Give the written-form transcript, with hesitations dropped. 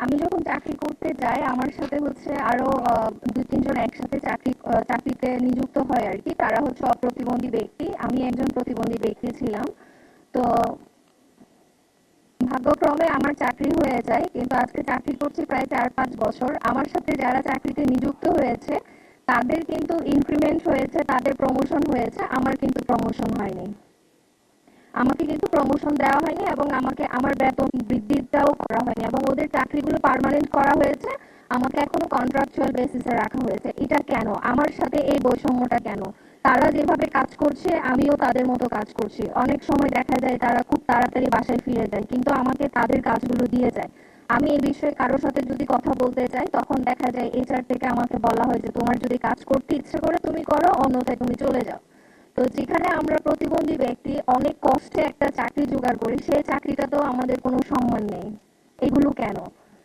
আমি যখন চাকরি করতে যাই আমার সাথে হচ্ছে আরো 2-3 জন একসাথে চাকরিতে নিযুক্ত হয় আর কি। তারা হচ্ছে অপ্রতিবন্ধী ব্যক্তি, আমি একজন প্রতিবন্ধী ব্যক্তি ছিলাম। তো ভাগ্যক্রমে আমার চাকরি হয়ে যায়, কিন্তু আজকে চাকরি করছি প্রায় 4-5 বছর। আমার সাথে যারা চাকরিতে নিযুক্ত হয়েছে তাদের কিন্তু ইনক্রিমেন্ট হয়েছে, তাদের প্রমোশন হয়েছে, আমার কিন্তু প্রমোশন হয়নি। আমাকে কিন্তু প্রমোশন দেওয়া হয়নি এবং আমাকে আমার বেতন বৃদ্ধিটাও করা হয়নি, এবং ওদের চাকরিগুলো পার্মানেন্ট করা হয়েছে, আমাকে এখনো কন্ট্রাকচুয়াল বেসিসে রাখা হয়েছে। এটা কেন? আমার সাথে এই বৈষম্যটা কেন? তারা যেভাবে কাজ করছে আমিও তাদের মতো কাজ করছি। অনেক সময় দেখা যায় তারা খুব তাড়াতাড়ি বাসায় ফিরে যায়, কিন্তু আমাকে তাদের কাজগুলো দিয়ে যায়। আমি এই বিষয়ে কারোর সাথে যদি কথা বলতে চাই তখন দেখা যায় এইচআর থেকে আমাকে বলা হয় যে তোমার যদি কাজ করতে ইচ্ছে করে তুমি করো, অন্যথায় তুমি চলে যাও। তো যেখানে আমরা প্রতিবন্ধী ব্যক্তি অনেক কষ্টে একটা চাকরি জোগাড় করি, সেই চাকরিটাতেও আমাদের কোনো সম্মান নেই। এগুলো কেন?